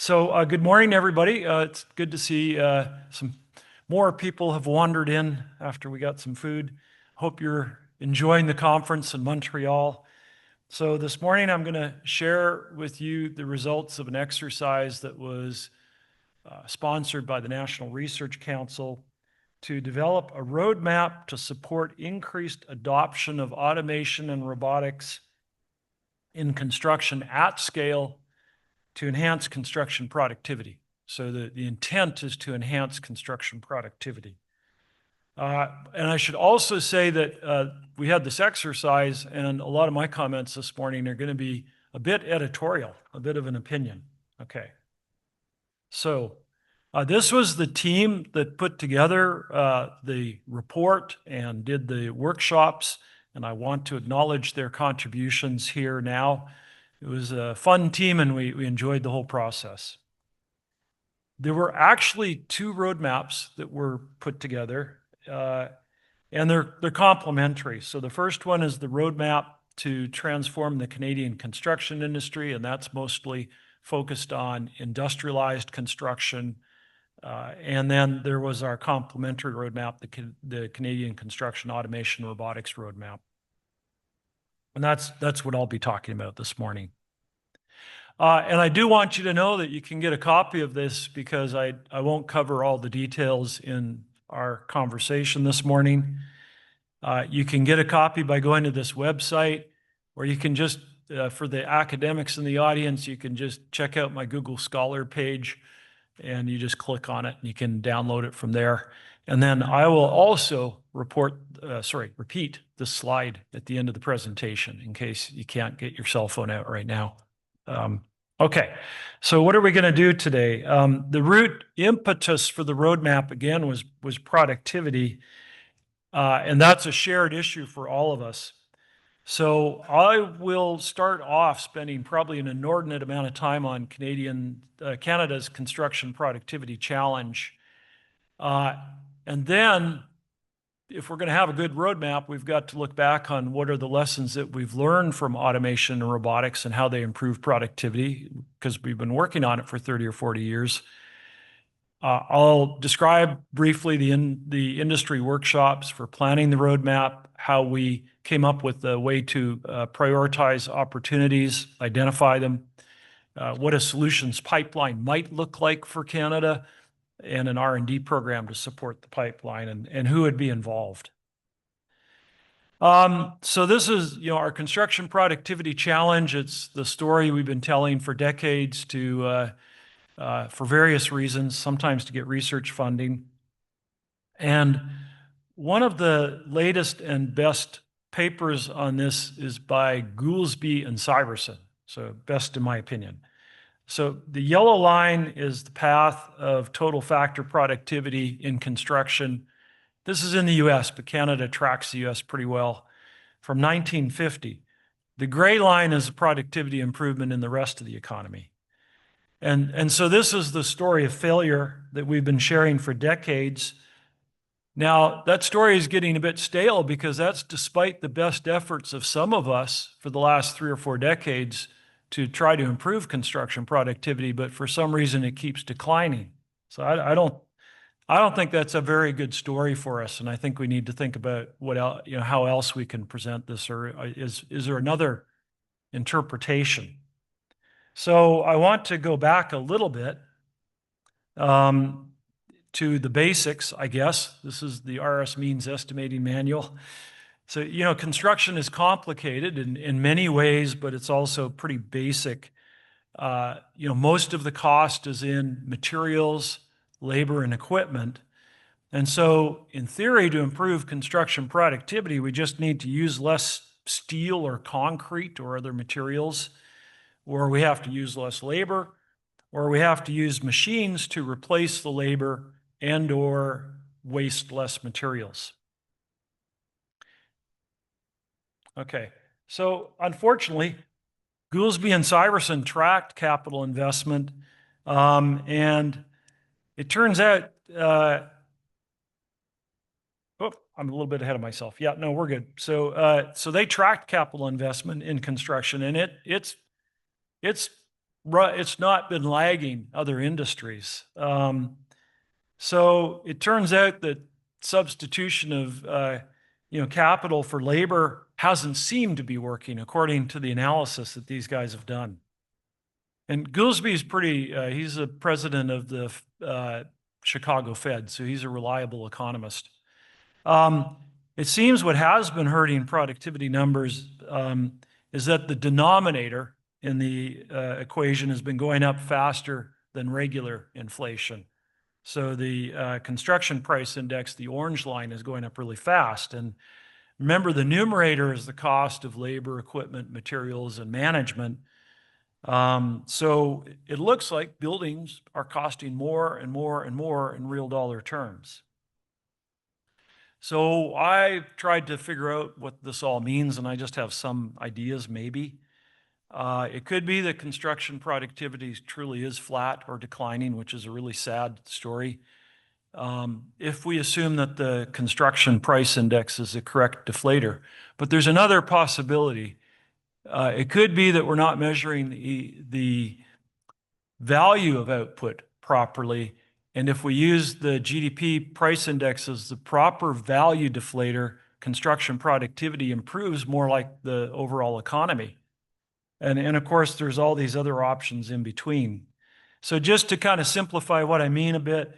Good morning, everybody. It's good to see some more people have wandered in after we got some food. Hope you're enjoying the conference in Montreal. So this morning, I'm going to share with you the results of an exercise that was sponsored by the National Research Council to develop a roadmap to support increased adoption of automation and robotics in construction at scale to enhance construction productivity. So the intent is to enhance construction productivity. And I should also say that we had this exercise, and a lot of my comments this morning are going to be a bit editorial, a bit of an opinion. Okay. So this was the team that put together the report and did the workshops, and I want to acknowledge their contributions here now. It was a fun team, and we enjoyed the whole process. There were actually two roadmaps that were put together, and they're complementary. So the first one is the roadmap to transform the Canadian construction industry, and that's mostly focused on industrialized construction. And then there was our complementary roadmap, the Canadian Construction Automation Robotics Roadmap. And that's what I'll be talking about this morning. And I do want you to know that you can get a copy of this because I won't cover all the details in our conversation this morning. You can get a copy by going to this website, or you can just, for the academics in the audience, you can just check out my Google Scholar page and you just click on it and you can download it from there. And then I will also repeat the slide at the end of the presentation in case you can't get your cell phone out right now. Okay, so what are we going to do today? The root impetus for the roadmap, again, was productivity, and that's a shared issue for all of us. So I will start off spending probably an inordinate amount of time on Canada's Construction Productivity Challenge. And then, if we're going to have a good roadmap, we've got to look back on what are the lessons that we've learned from automation and robotics and how they improve productivity, because we've been working on it for 30 or 40 years. I'll describe briefly the industry workshops for planning the roadmap, how we came up with a way to prioritize opportunities, identify them, what a solutions pipeline might look like for Canada, and an R&D program to support the pipeline, and who would be involved. So this is, our Construction Productivity Challenge. It's the story we've been telling for decades for various reasons, sometimes to get research funding. And one of the latest and best papers on this is by Goolsbee and Syverson, so best in my opinion. So the yellow line is the path of total factor productivity in construction. This is in the US, but Canada tracks the US pretty well, from 1950. The gray line is the productivity improvement in the rest of the economy. And so this is the story of failure that we've been sharing for decades. Now, that story is getting a bit stale because that's despite the best efforts of some of us for the last 3 or 4 decades to try to improve construction productivity, but for some reason it keeps declining. So I don't think that's a very good story for us, and I think we need to think about how else we can present this, or is there another interpretation? So I want to go back a little bit to the basics, I guess. This is the RS Means Estimating Manual. So, construction is complicated in many ways, but it's also pretty basic. Most of the cost is in materials, labor, and equipment. And so, in theory, to improve construction productivity, we just need to use less steel or concrete or other materials, or we have to use less labor, or we have to use machines to replace the labor and or waste less materials. Okay, so unfortunately, Goolsbee and Syverson tracked capital investment, and it turns out, I'm a little bit ahead of myself. Yeah, no, we're good. So they tracked capital investment in construction, and it's it's not been lagging other industries. So it turns out that substitution of capital for labor hasn't seemed to be working according to the analysis that these guys have done. And Goolsby's he's the president of the Chicago Fed, so he's a reliable economist. It seems what has been hurting productivity numbers is that the denominator in the equation has been going up faster than regular inflation. So the construction price index, the orange line, is going up really fast. And remember, the numerator is the cost of labor, equipment, materials, and management. So it looks like buildings are costing more and more and more in real dollar terms. So I tried to figure out what this all means, and I just have some ideas maybe. It could be that construction productivity truly is flat or declining, which is a really sad story. If we assume that the construction price index is the correct deflator. But there's another possibility. It could be that we're not measuring the value of output properly. And if we use the GDP price index as the proper value deflator, construction productivity improves more like the overall economy. And of course, there's all these other options in between. So just to kind of simplify what I mean a bit,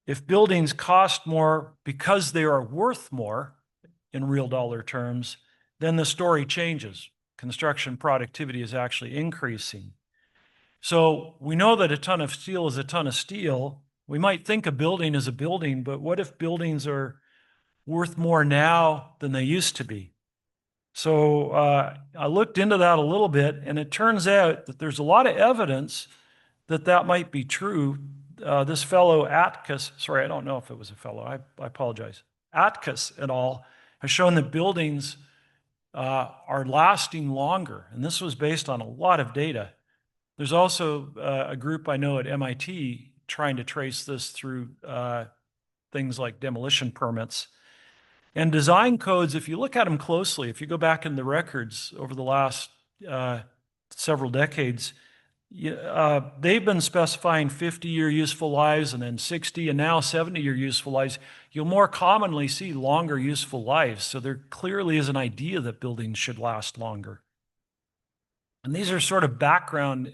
if buildings cost more because they are worth more in real dollar terms, then the story changes. Construction productivity is actually increasing. So we know that a ton of steel is a ton of steel. We might think a building is a building, but what if buildings are worth more now than they used to be? So I looked into that a little bit, and it turns out that there's a lot of evidence that that might be true. This fellow Atkiss, sorry, I don't know if it was a fellow, I apologize. Atkiss et al. Has shown that buildings are lasting longer, and this was based on a lot of data. There's also a group I know at MIT trying to trace this through things like demolition permits. And design codes, if you look at them closely, if you go back in the records over the last several decades, they've been specifying 50-year useful lives and then 60 and now 70-year useful lives. You'll more commonly see longer useful lives. So there clearly is an idea that buildings should last longer. And these are sort of background,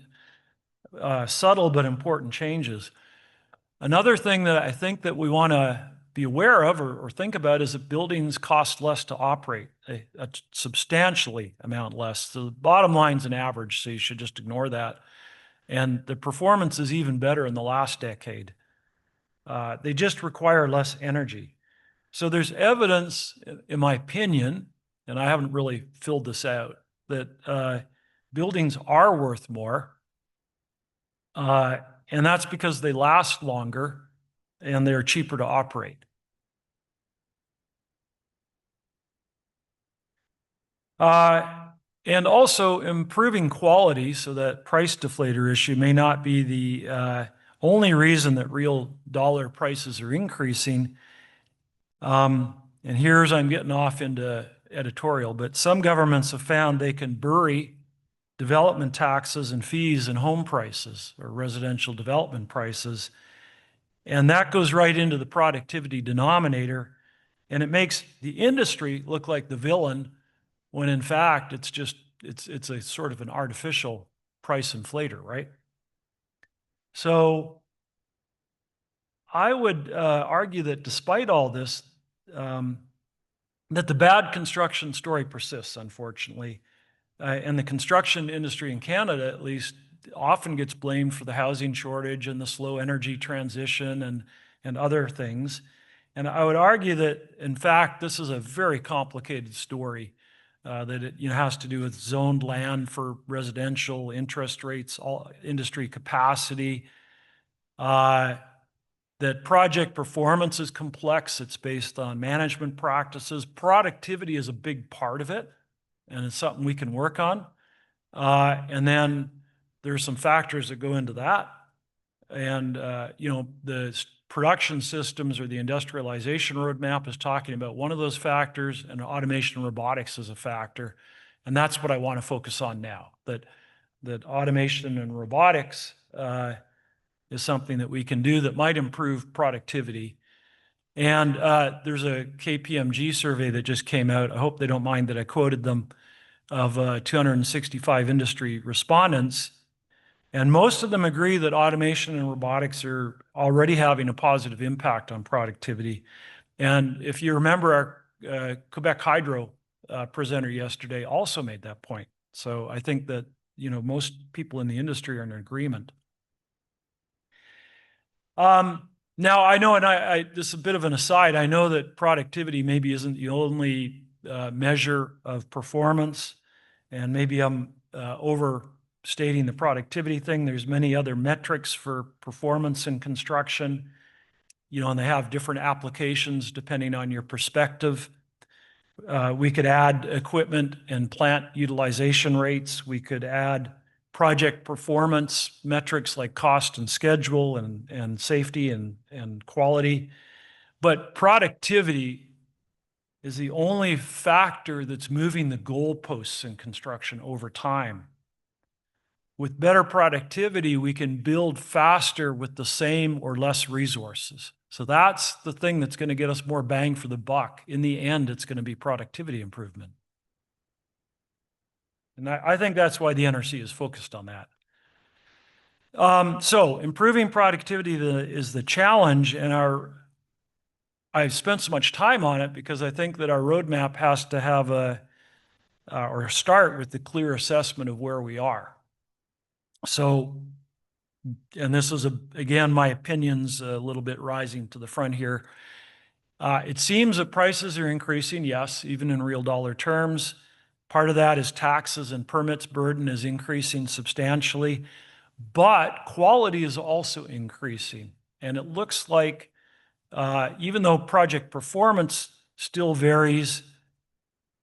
subtle but important changes. Another thing that I think that we want to be aware of or think about is that buildings cost less to operate, a substantially amount less. So the bottom line's an average, so you should just ignore that. And the performance is even better in the last decade. They just require less energy. So there's evidence, in my opinion, and I haven't really filled this out, that buildings are worth more. And that's because they last longer and they're cheaper to operate. And also improving quality so that price deflator issue may not be the only reason that real dollar prices are increasing. And here's, I'm getting off into editorial, but some governments have found they can bury development taxes and fees in home prices or residential development prices. And that goes right into the productivity denominator. And it makes the industry look like the villain when in fact it's a sort of an artificial price inflator, right? So I would argue that despite all this, that the bad construction story persists, unfortunately. And the construction industry in Canada, at least, often gets blamed for the housing shortage and the slow energy transition and other things. And I would argue that, in fact, this is a very complicated story, that it has to do with zoned land for residential, interest rates, all industry capacity, that project performance is complex. It's based on management practices. Productivity is a big part of it, and it's something we can work on. And then there's some factors that go into that. And, the production systems or the industrialization roadmap is talking about one of those factors, and automation and robotics is a factor. And that's what I want to focus on now, that that automation and robotics is something that we can do that might improve productivity. And there's a KPMG survey that just came out. I hope they don't mind that I quoted them, of 265 industry respondents. And most of them agree that automation and robotics are already having a positive impact on productivity. And if you remember, our Quebec Hydro presenter yesterday also made that point. So I think that, most people in the industry are in agreement. Now I know, and this is a bit of an aside, I know that productivity maybe isn't the only measure of performance, and maybe I'm overstating the productivity thing. There's many other metrics for performance in construction, and they have different applications depending on your perspective. We could add equipment and plant utilization rates. We could add project performance metrics like cost and schedule and safety and quality. But productivity is the only factor that's moving the goalposts in construction over time. With better productivity, we can build faster with the same or less resources. So that's the thing that's going to get us more bang for the buck. In the end, it's going to be productivity improvement. And I think that's why the NRC is focused on that. So improving productivity is the challenge, and I've spent so much time on it because I think that our roadmap has to have or start with the clear assessment of where we are. So, and this is, again, my opinion's a little bit rising to the front here. It seems that prices are increasing, yes, even in real dollar terms. Part of that is taxes and permits burden is increasing substantially, but quality is also increasing. And it looks like even though project performance still varies,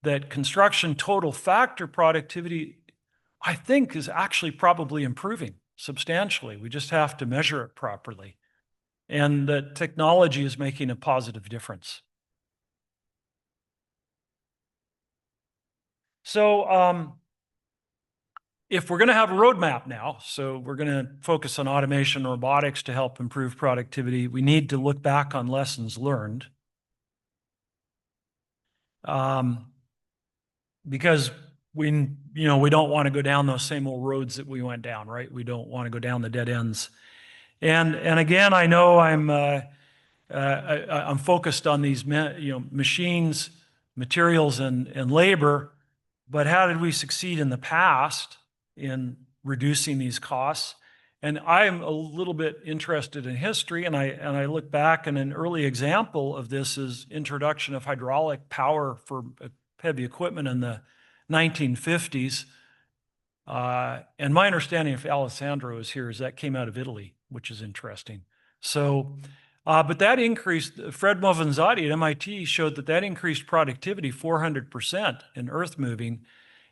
that construction total factor productivity, I think, is actually probably improving substantially. We just have to measure it properly. And that technology is making a positive difference. So if we're going to have a roadmap now, so we're going to focus on automation and robotics to help improve productivity, we need to look back on lessons learned. Because we don't want to go down those same old roads that we went down, right? We don't want to go down the dead ends. And again, I know I'm focused on these machines, materials, and labor, but how did we succeed in the past in reducing these costs? And I'm a little bit interested in history, and I look back, and an early example of this is introduction of hydraulic power for heavy equipment in the 1950s. And my understanding, if Alessandro is here, is that came out of Italy, which is interesting. So, but that increased, Fred Movanzati at MIT showed that increased productivity 400% in earth moving.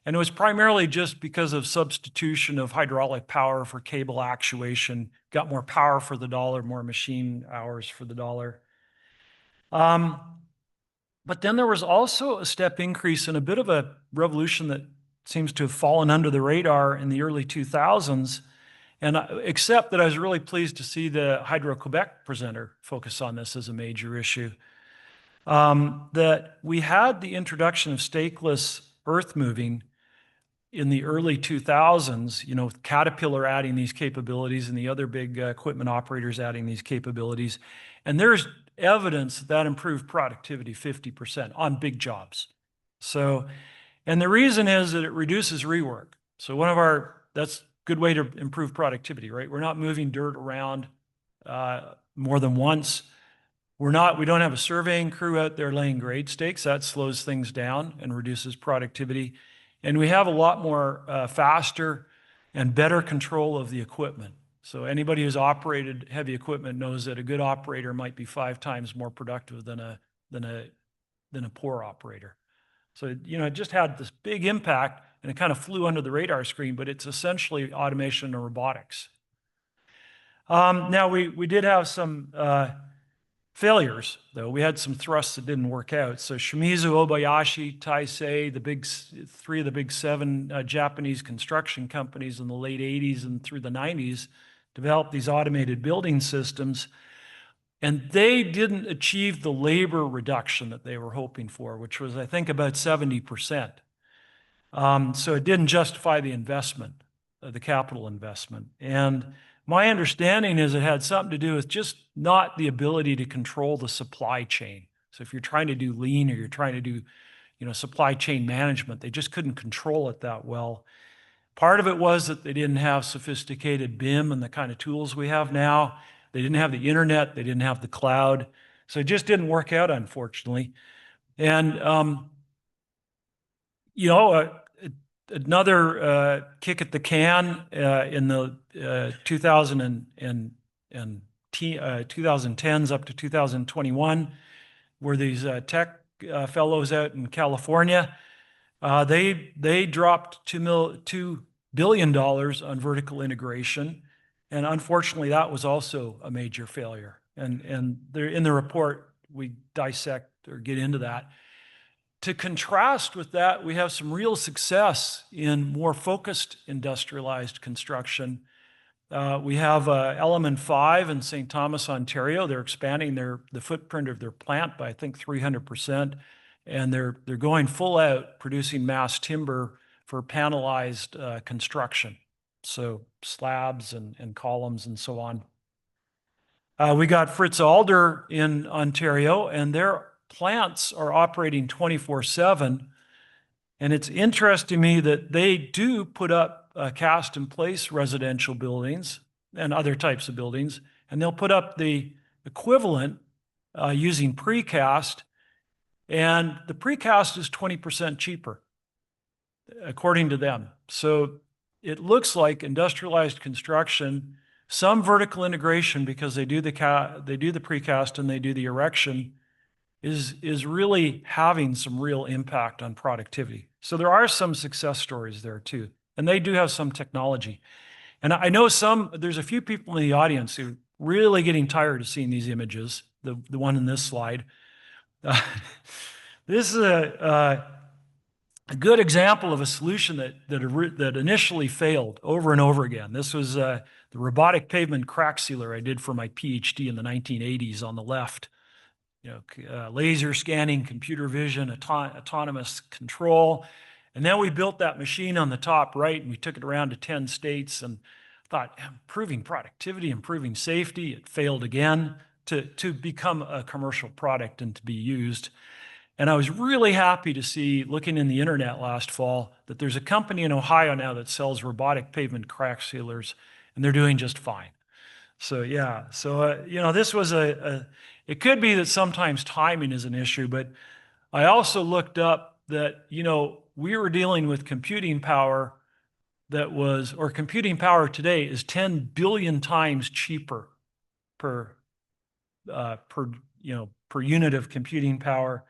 And it was primarily just because of substitution of hydraulic power for cable actuation, got more power for the dollar, more machine hours for the dollar. But then there was also a step increase in a bit of a revolution that seems to have fallen under the radar in the early 2000s. And except that I was really pleased to see the Hydro-Quebec presenter focus on this as a major issue. That we had the introduction of stakeless earth moving in the early 2000s, with Caterpillar adding these capabilities and the other big equipment operators adding these capabilities. And there's evidence that improved productivity 50% on big jobs. So, and the reason is that it reduces rework. So that's a good way to improve productivity, right? We're not moving dirt around more than once. We don't have a surveying crew out there laying grade stakes. That slows things down and reduces productivity. And we have a lot more faster and better control of the equipment. So anybody who's operated heavy equipment knows that a good operator might be 5 times more productive than a poor operator. So, it just had this big impact, and it kind of flew under the radar screen, but it's essentially automation and robotics. Now, we did have some failures, though. We had some thrusts that didn't work out. So Shimizu, Obayashi, Taisei, three of the big seven Japanese construction companies in the late 80s and through the 90s developed these automated building systems. And they didn't achieve the labor reduction that they were hoping for, which was, I think, about 70%. So it didn't justify the investment, the capital investment. And my understanding is it had something to do with just not the ability to control the supply chain. So if you're trying to do lean or you're trying to do, supply chain management, they just couldn't control it that well. Part of it was that they didn't have sophisticated BIM and the kind of tools we have now. They didn't have the internet. They didn't have the cloud. So it just didn't work out, unfortunately. And, another kick at the can in the 2010s up to 2021 were these tech fellows out in California. They dropped $2 billion on vertical integration. And unfortunately, that was also a major failure. And in the report, we dissect or get into that. To contrast with that, we have some real success in more focused industrialized construction. We have Element 5 in St. Thomas, Ontario. They're expanding the footprint of their plant by, I think, 300%. And they're going full out producing mass timber for panelized construction. So slabs and columns and so on. We got Fritz Alder in Ontario, and their plants are operating 24/7. And it's interesting to me that they do put up cast in place residential buildings and other types of buildings, and they'll put up the equivalent using precast, and the precast is 20% cheaper, according to them. So it looks like industrialized construction, some vertical integration because they do the precast and they do the erection, is really having some real impact on productivity. So there are some success stories there too, and they do have some technology. And I know there's a few people in the audience who are really getting tired of seeing these images, the one in this slide. This is a good example of a solution that initially failed over and over again. This was the robotic pavement crack sealer I did for my PhD in the 1980s on the left. Laser scanning, computer vision, autonomous control. And then we built that machine on the top right, and we took it around to 10 states and thought, improving productivity, improving safety. It failed again to become a commercial product and to be used. And I was really happy to see, looking in the internet last fall, that there's a company in Ohio now that sells robotic pavement crack sealers, and they're doing just fine. So yeah, this was it could be that sometimes timing is an issue, but I also looked up that, we were dealing with computing power computing power today is 10 billion times cheaper per unit of computing power.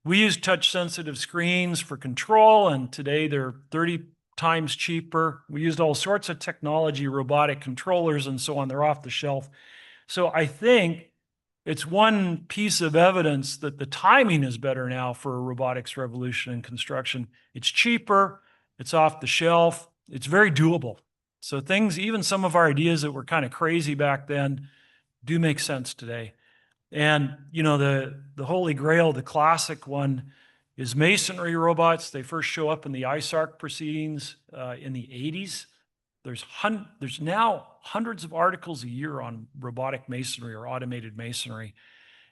We use touch-sensitive screens for control, and today they're 30 times cheaper. We used all sorts of technology, robotic controllers, and so on. They're off the shelf. So I think it's one piece of evidence that the timing is better now for a robotics revolution in construction. It's cheaper, it's off the shelf, it's very doable. So even some of our ideas that were kind of crazy back then do make sense today. And, the holy grail, the classic one, is masonry robots. They first show up in the ISARC proceedings in the 80s. There's now hundreds of articles a year on robotic masonry or automated masonry.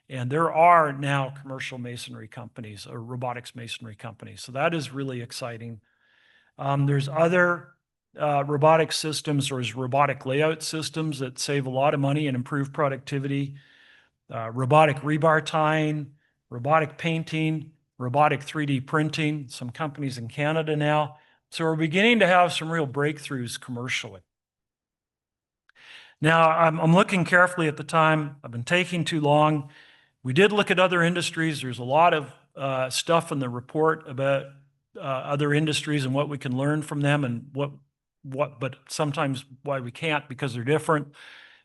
And there are now commercial masonry companies or robotics masonry companies. So that is really exciting. There's other robotic systems, there's robotic layout systems that save a lot of money and improve productivity. Robotic rebar tying, robotic painting, robotic 3D printing, some companies in Canada now. So we're beginning to have some real breakthroughs commercially. Now, I'm looking carefully at the time. I've been taking too long. We did look at other industries. There's a lot of stuff in the report about other industries and what we can learn from them and but sometimes why we can't because they're different.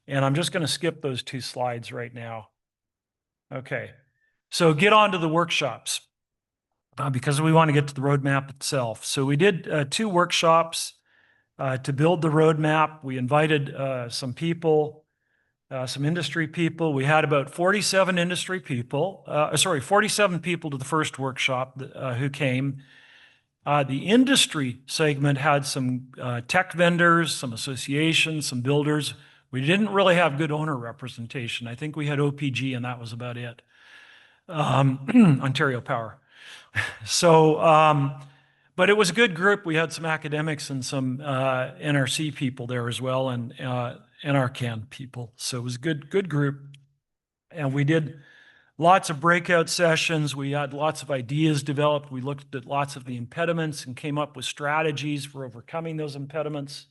And I'm just going to skip those two slides right now. Okay. So get on to the workshops because we want to get to the roadmap itself. So we did 2 workshops to build the roadmap. We invited some people, some industry people. We had about 47 industry people, 47 people to the first workshop who came. The industry segment had some tech vendors, some associations, some builders. We didn't really have good owner representation. I think we had OPG and that was about it. Ontario Power. So, but it was a good group. We had some academics and some NRC people there as well, and NRCan people. So it was a good group. And we did lots of breakout sessions. We had lots of ideas developed. We looked at lots of the impediments and came up with strategies for overcoming those impediments.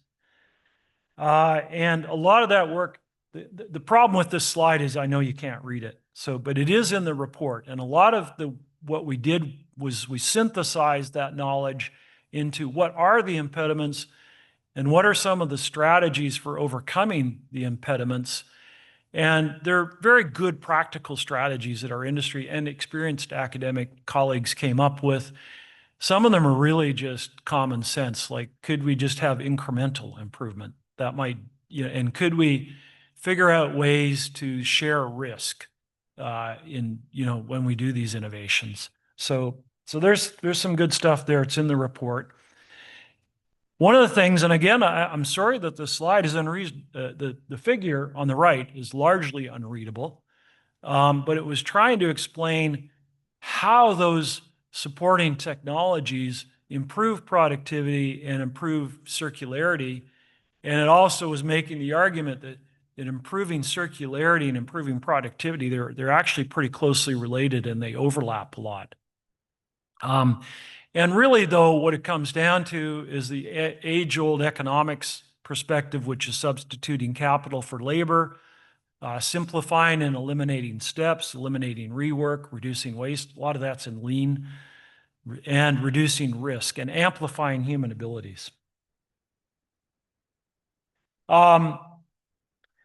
And a lot of that work, the problem with this slide is I know you can't read it. So, but it is in the report. And a lot of what we did was we synthesized that knowledge into what are the impediments and what are some of the strategies for overcoming the impediments. And they're very good practical strategies that our industry and experienced academic colleagues came up with. Some of them are really just common sense, like could we just have incremental improvement? That might, and could we figure out ways to share risk when we do these innovations? So there's some good stuff there. It's in the report. One of the things, and again, I'm sorry that the slide is unreadable. The figure on the right is largely unreadable, but it was trying to explain how those supporting technologies improve productivity and improve circularity. And it also was making the argument that in improving circularity and improving productivity, they're actually pretty closely related and they overlap a lot. And really, though, what it comes down to is the age-old economics perspective, which is substituting capital for labor, simplifying and eliminating steps, eliminating rework, reducing waste. A lot of that's in lean, and reducing risk and amplifying human abilities.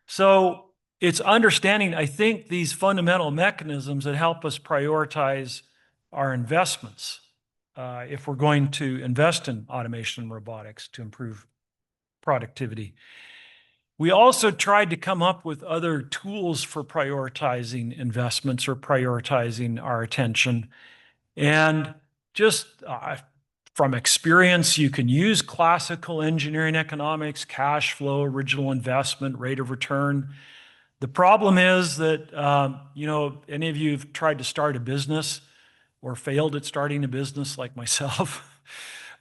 So it's understanding, I think, these fundamental mechanisms that help us prioritize our investments if we're going to invest in automation and robotics to improve productivity. We also tried to come up with other tools for prioritizing investments or prioritizing our attention. And just from experience, you can use classical engineering economics, cash flow, original investment, rate of return. The problem is that, any of you have tried to start a business or failed at starting a business like myself.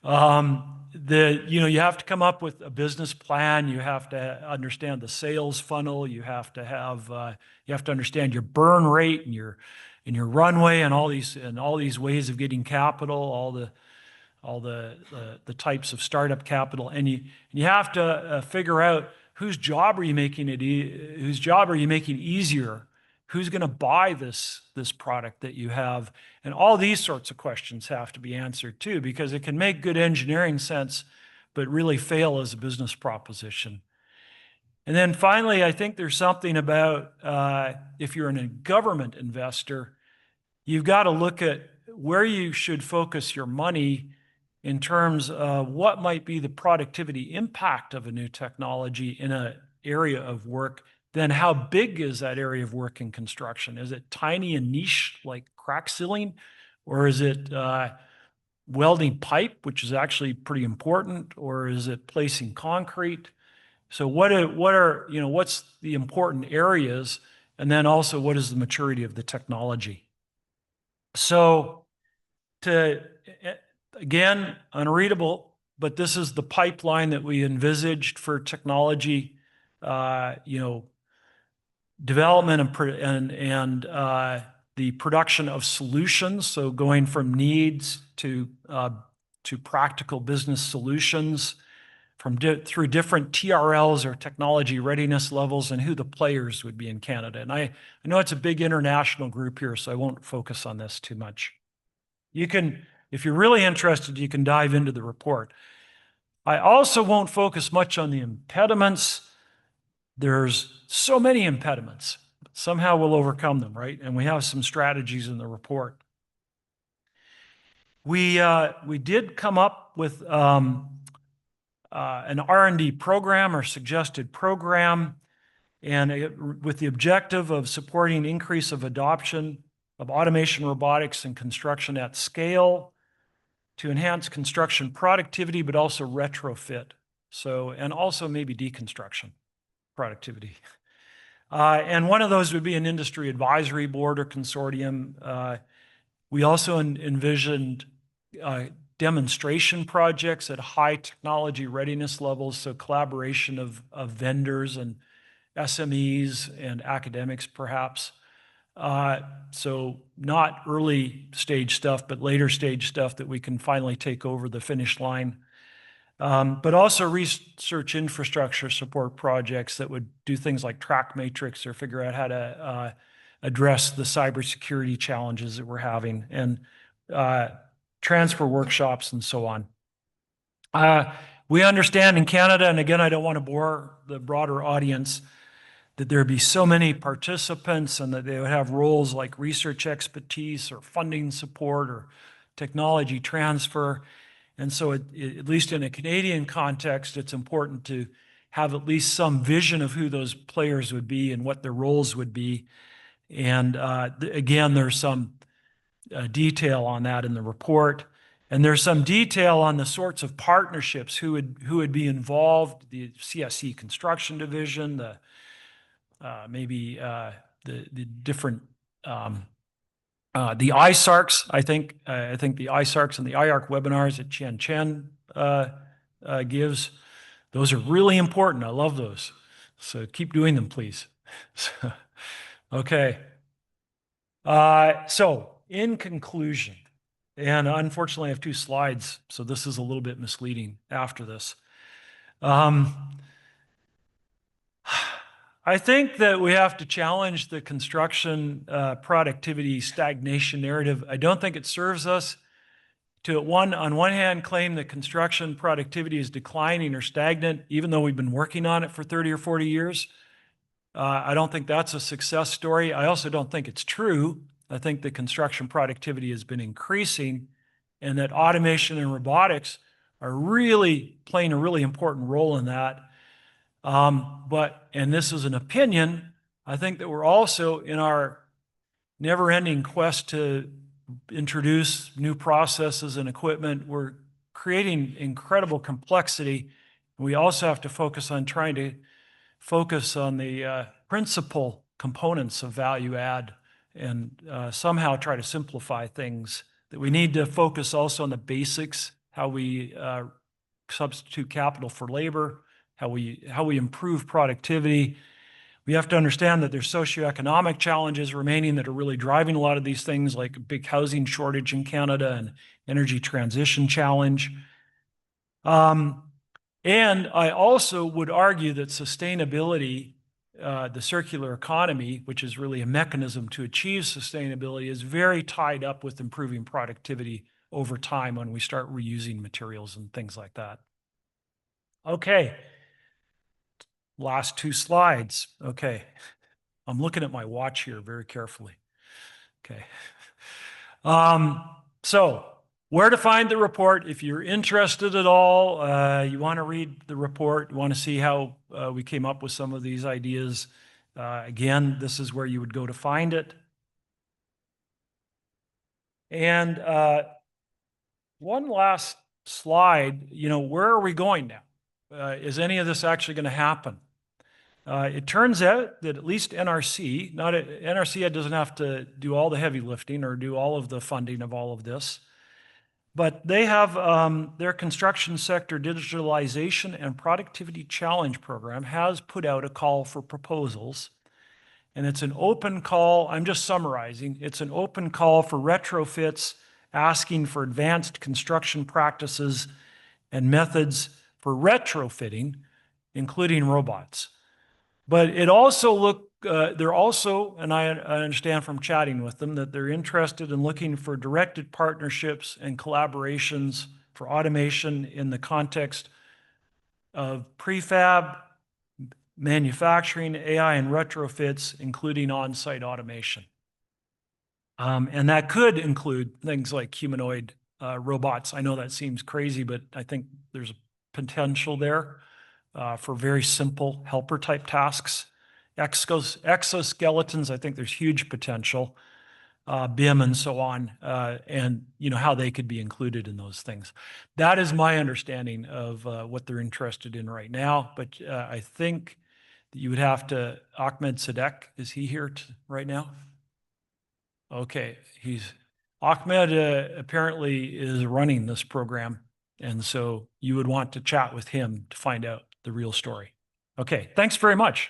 You have to come up with a business plan. You have to understand the sales funnel. You have to understand your burn rate and your runway and all these ways of getting capital, all the types of startup capital, and you have to figure out whose job are you making easier, who's going to buy this product that you have, and all these sorts of questions have to be answered too, because it can make good engineering sense, but really fail as a business proposition. And then finally, I think there's something about if you're a government investor, you've got to look at where you should focus your money in terms of what might be the productivity impact of a new technology in an area of work. Then how big is that area of work in construction? Is it tiny and niche like crack sealing, or is it welding pipe, which is actually pretty important, or is it placing concrete? So what's the important areas, and then also what is the maturity of the technology? So again, unreadable, but this is the pipeline that we envisaged for technology, development and the production of solutions. So going from needs to practical business solutions through different TRLs or technology readiness levels, and who the players would be in Canada. And I know it's a big international group here, so I won't focus on this too much. If you're really interested, you can dive into the report. I also won't focus much on the impediments. There's so many impediments. somehow we'll overcome them, right? And we have some strategies in the report. We did come up with an R&D program or suggested program, and with the objective of supporting increase of adoption of automation, robotics, and construction at scale to enhance construction productivity, but also retrofit. So, and also maybe deconstruction productivity. And one of those would be an industry advisory board or consortium. We also envisioned demonstration projects at high technology readiness levels, so collaboration of vendors and SMEs and academics perhaps. So not early stage stuff, but later stage stuff that we can finally take over the finish line. But also research infrastructure support projects that would do things like track matrix or figure out how to address the cybersecurity challenges that we're having, and transfer workshops and so on. We understand in Canada, and again, I don't want to bore the broader audience, that there'd be so many participants and that they would have roles like research expertise or funding support or technology transfer. And so at least in a Canadian context, it's important to have at least some vision of who those players would be and what their roles would be. And again, there's some detail on that in the report. And there's some detail on the sorts of partnerships who would be involved, the CSE construction division, the different the ISARCs. I think the ISARCs and the IARC webinars that Chen gives, those are really important. I love those. So keep doing them, please. Okay. So in conclusion, and unfortunately I have 2 slides, so this is a little bit misleading after this. I think that we have to challenge the construction productivity stagnation narrative. I don't think it serves us to, on one hand, claim that construction productivity is declining or stagnant, even though we've been working on it for 30 or 40 years. I don't think that's a success story. I also don't think it's true. I think that construction productivity has been increasing, and that automation and robotics are really playing a really important role in that. And this is an opinion, I think that we're also, in our never-ending quest to introduce new processes and equipment, we're creating incredible complexity. We also have to focus on trying to focus on the principal components of value add, and somehow try to simplify things. That we need to focus also on the basics, how we substitute capital for labor, how we improve productivity. We have to understand that there's socioeconomic challenges remaining that are really driving a lot of these things, like a big housing shortage in Canada and energy transition challenge. And I also would argue that sustainability, the circular economy, which is really a mechanism to achieve sustainability, is very tied up with improving productivity over time when we start reusing materials and things like that. Okay. Last 2 slides. Okay. I'm looking at my watch here very carefully. Okay. So where to find the report? If you're interested at all, you want to read the report, you want to see how we came up with some of these ideas, again, this is where you would go to find it. And one last slide, where are we going now? Is any of this actually going to happen? It turns out that at least NRC, NRC doesn't have to do all the heavy lifting or do all of the funding of all of this, but they have their construction sector digitalization and productivity challenge program has put out a call for proposals. And it's an open call, I'm just summarizing, it's an open call for retrofits asking for advanced construction practices and methods for retrofitting, including robots. But it also they're also, and I understand from chatting with them, that they're interested in looking for directed partnerships and collaborations for automation in the context of prefab, manufacturing, AI and retrofits, including on-site automation. And that could include things like humanoid robots. I know that seems crazy, but I think there's a potential there for very simple helper type tasks. Exoskeletons, I think there's huge potential, BIM and so on, and how they could be included in those things. That is my understanding of what they're interested in right now. But I think that you would have to, Ahmed Sadek, is he here right now? Okay, Ahmed apparently is running this program, and so you would want to chat with him to find out the real story. Okay, thanks very much.